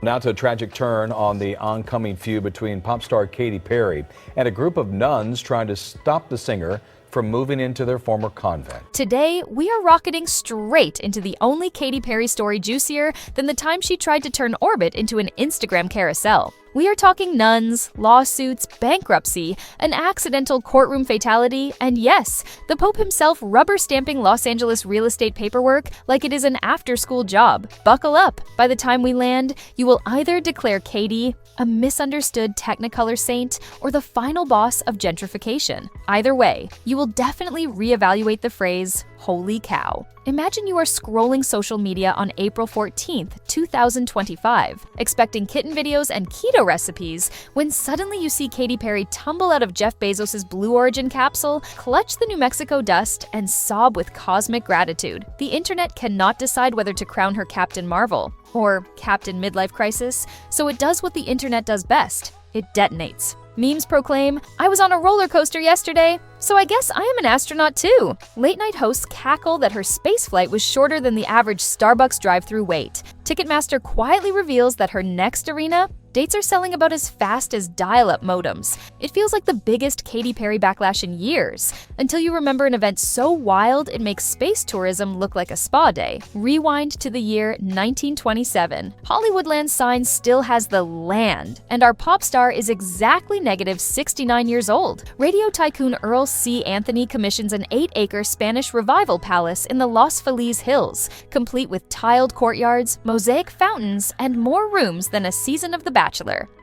Now to a tragic turn on the oncoming feud between pop star Katy Perry and a group of nuns trying to stop the singer from moving into their former convent. Today, we are rocketing straight into the only Katy Perry story juicier than the time she tried to turn Orbit into an Instagram carousel. We are talking nuns, lawsuits, bankruptcy, an accidental courtroom fatality, and yes, the Pope himself rubber-stamping Los Angeles real estate paperwork like it is an after-school job. Buckle up. By the time we land, you will either declare Katy a misunderstood Technicolor saint or the final boss of gentrification. Either way, you will definitely reevaluate the phrase, "Holy cow." Imagine you are scrolling social media on April 14th, 2025, expecting kitten videos and keto recipes, when suddenly you see Katy Perry tumble out of Jeff Bezos' Blue Origin capsule, clutch the New Mexico dust, and sob with cosmic gratitude. The internet cannot decide whether to crown her Captain Marvel or Captain Midlife Crisis, so it does what the internet does best. It detonates. Memes proclaim, "I was on a roller coaster yesterday, so I guess I am an astronaut too." Late-night hosts cackle that her spaceflight was shorter than the average Starbucks drive-thru wait. Ticketmaster quietly reveals that her next arena dates are selling about as fast as dial-up modems. It feels like the biggest Katy Perry backlash in years, until you remember an event so wild it makes space tourism look like a spa day. Rewind to the year 1927. Hollywoodland's sign still has the land, and our pop star is exactly negative 69 years old. Radio tycoon Earl C. Anthony commissions an 8-acre Spanish revival palace in the Los Feliz Hills, complete with tiled courtyards, mosaic fountains, and more rooms than a season of The Bachelor.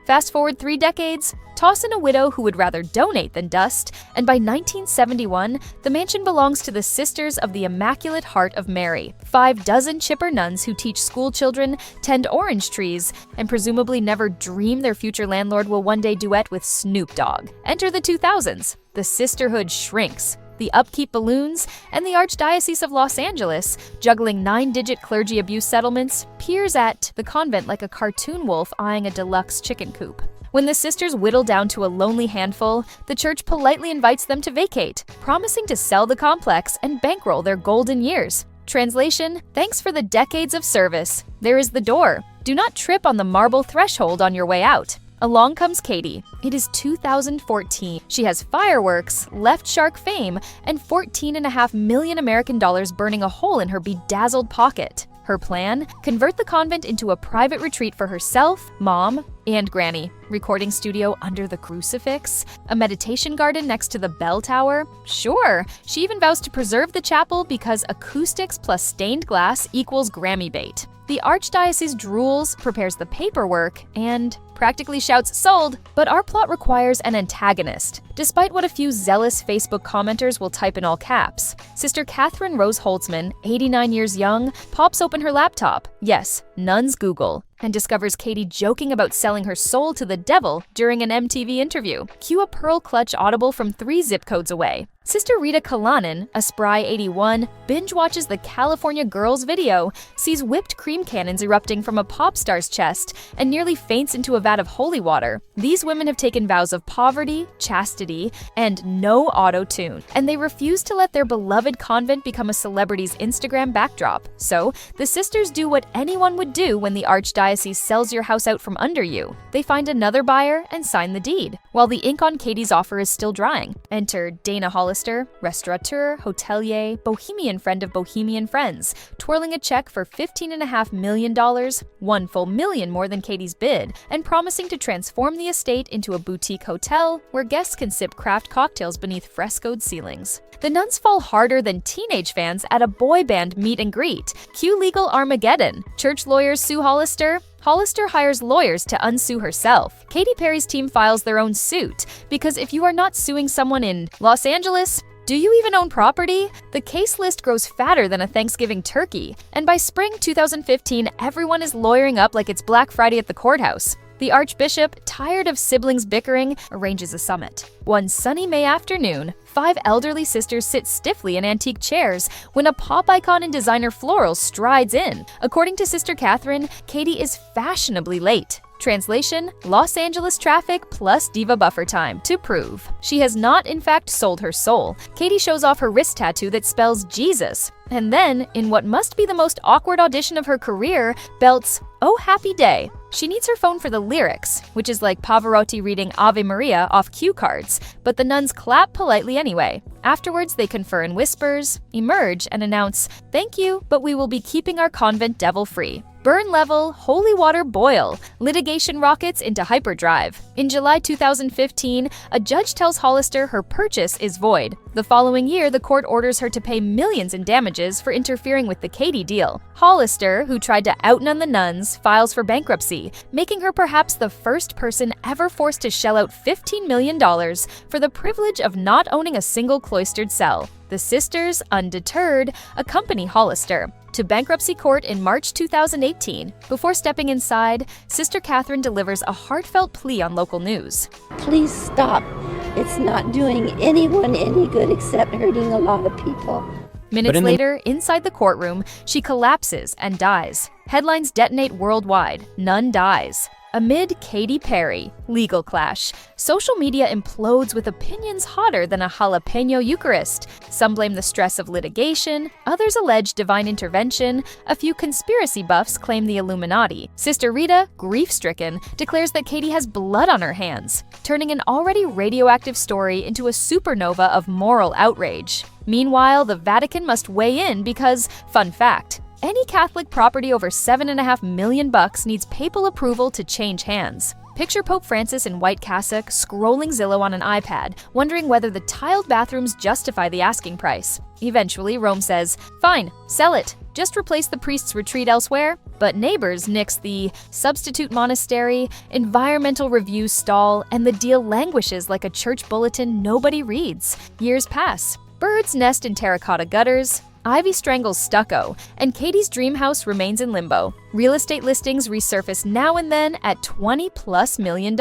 Fast forward 3 decades, toss in a widow who would rather donate than dust, and by 1971, the mansion belongs to the Sisters of the Immaculate Heart of Mary, 6 chipper nuns who teach school children, tend orange trees, and presumably never dream their future landlord will one day duet with Snoop Dogg. Enter the 2000s. The sisterhood shrinks. The upkeep balloons, and the Archdiocese of Los Angeles, juggling 9-digit clergy abuse settlements, peers at the convent like a cartoon wolf eyeing a deluxe chicken coop. When the sisters whittle down to a lonely handful, the church politely invites them to vacate, promising to sell the complex and bankroll their golden years. Translation: thanks for the decades of service. There is the door. Do not trip on the marble threshold on your way out. Along comes Katy. It is 2014. She has fireworks, Left Shark fame, and $14.5 million American dollars burning a hole in her bedazzled pocket. Her plan? Convert the convent into a private retreat for herself, mom, and granny. Recording studio under the crucifix? A meditation garden next to the bell tower? Sure. She even vows to preserve the chapel because acoustics plus stained glass equals Grammy bait. The Archdiocese drools, prepares the paperwork, and practically shouts "sold," but our plot requires an antagonist. Despite what a few zealous Facebook commenters will type in all caps, Sister Catherine Rose Holtzman, 89 years young, pops open her laptop, yes, nuns Google, and discovers Katy joking about selling her soul to the devil during an MTV interview. Cue a pearl clutch audible from 3 zip codes away. Sister Rita Kalanen, a spry 81, binge-watches the California Girls video, sees whipped cream cannons erupting from a pop star's chest, and nearly faints into a vat of holy water. These women have taken vows of poverty, chastity, and no auto-tune, and they refuse to let their beloved convent become a celebrity's Instagram backdrop. So, the sisters do what anyone would do when the Archdiocese sells your house out from under you. They find another buyer and sign the deed, while the ink on Katy's offer is still drying. Enter Dana Hollister, restaurateur, hotelier, bohemian friend of bohemian friends, twirling a check for $15.5 million, $1 full million more than Katy's bid, and promising to transform the estate into a boutique hotel where guests can sip craft cocktails beneath frescoed ceilings. The nuns fall harder than teenage fans at a boy band meet and greet. Cue legal Armageddon. Church lawyers sue Hollister. Hollister hires lawyers to unsue herself. Katy Perry's team files their own suit, because if you are not suing someone in Los Angeles, do you even own property? The case list grows fatter than a Thanksgiving turkey, and by spring 2015, everyone is lawyering up like it's Black Friday at the courthouse. The Archbishop, tired of siblings bickering, arranges a summit. One sunny May afternoon, 5 elderly sisters sit stiffly in antique chairs when a pop icon in designer florals strides in. According to Sister Catherine, Katy is fashionably late. Translation: Los Angeles traffic plus diva buffer time to prove. She has not in fact sold her soul. Katy shows off her wrist tattoo that spells Jesus, and then, in what must be the most awkward audition of her career, belts "Oh happy day." She needs her phone for the lyrics, which is like Pavarotti reading Ave Maria off cue cards, but the nuns clap politely anyway. Afterwards, they confer in whispers, emerge, and announce, "Thank you, but we will be keeping our convent devil-free." Burn level, holy water boil, litigation rockets into hyperdrive. In July 2015, a judge tells Hollister her purchase is void. The following year, the court orders her to pay millions in damages for interfering with the Katy deal. Hollister, who tried to outnun the nuns, files for bankruptcy, making her perhaps the first person ever forced to shell out $15 million for the privilege of not owning a single cloistered cell. The sisters, undeterred, accompany Hollister to bankruptcy court in March 2018. Before stepping inside, Sister Catherine delivers a heartfelt plea on local news. Please stop. It's not doing anyone any good except hurting a lot of people. Minutes later, inside the courtroom, she collapses and dies. Headlines detonate worldwide. Nun dies. Amid Katy Perry, legal clash, social media implodes with opinions hotter than a jalapeno Eucharist. Some blame the stress of litigation, others allege divine intervention, a few conspiracy buffs claim the Illuminati. Sister Rita, grief-stricken, declares that Katy has blood on her hands, turning an already radioactive story into a supernova of moral outrage. Meanwhile, the Vatican must weigh in because, fun fact, any Catholic property over $7.5 million needs papal approval to change hands. Picture Pope Francis in white cassock scrolling Zillow on an iPad, wondering whether the tiled bathrooms justify the asking price. Eventually, Rome says, "Fine, sell it. Just replace the priest's retreat elsewhere." But neighbors nix the substitute monastery, environmental review stall, and the deal languishes like a church bulletin nobody reads. Years pass. Birds nest in terracotta gutters. Ivy strangles stucco, and Katy's dream house remains in limbo. Real estate listings resurface now and then at $20+ million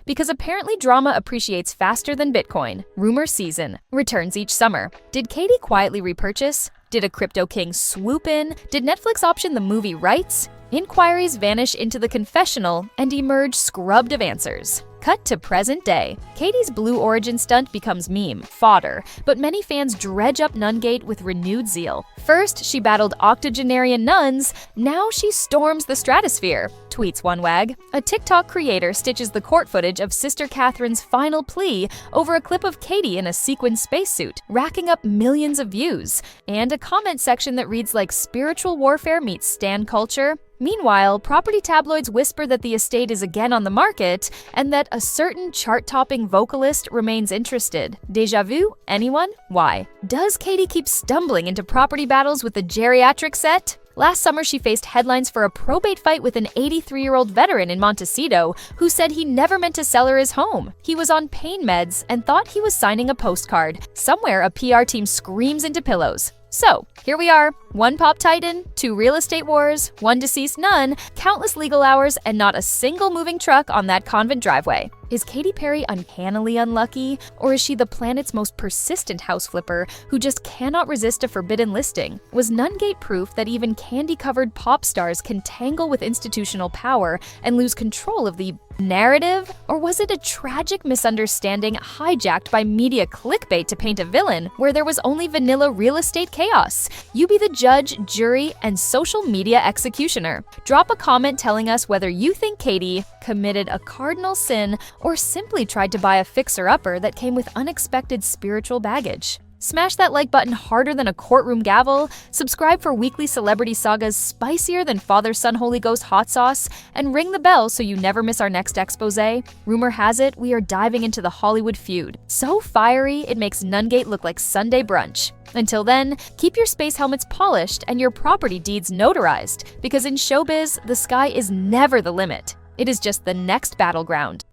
because apparently drama appreciates faster than Bitcoin. Rumor season returns each summer. Did Katy quietly repurchase? Did a crypto king swoop in? Did Netflix option the movie rights? Inquiries vanish into the confessional and emerge scrubbed of answers. Cut to present day. Katy's blue origin stunt becomes meme, fodder, but many fans dredge up Nungate with renewed zeal. First, she battled octogenarian nuns, now she storms the stratosphere, tweets one wag. A TikTok creator stitches the court footage of Sister Catherine's final plea over a clip of Katy in a sequin spacesuit, racking up millions of views, and a comment section that reads like spiritual warfare meets stan culture. Meanwhile, property tabloids whisper that the estate is again on the market and that a certain chart-topping vocalist remains interested. Deja vu? Anyone? Why? Does Katy keep stumbling into property battles with the geriatric set? Last summer, she faced headlines for a probate fight with an 83-year-old veteran in Montecito who said he never meant to sell her his home. He was on pain meds and thought he was signing a postcard. Somewhere, a PR team screams into pillows. So, here we are. One pop titan, 2 real estate wars, 1 deceased nun, countless legal hours, and not a single moving truck on that convent driveway. Is Katy Perry uncannily unlucky, or is she the planet's most persistent house flipper who just cannot resist a forbidden listing? Was Nungate proof that even candy-covered pop stars can tangle with institutional power and lose control of the narrative? Or was it a tragic misunderstanding hijacked by media clickbait to paint a villain where there was only vanilla real estate chaos? You be the judge, jury, and social media executioner. Drop a comment telling us whether you think Katy committed a cardinal sin or simply tried to buy a fixer-upper that came with unexpected spiritual baggage. Smash that like button harder than a courtroom gavel, subscribe for weekly celebrity sagas spicier than Father, Son, Holy Ghost hot sauce, and ring the bell so you never miss our next expose. Rumor has it, we are diving into the Hollywood feud. So fiery, it makes Nungate look like Sunday brunch. Until then, keep your space helmets polished and your property deeds notarized, because in showbiz, the sky is never the limit. It is just the next battleground.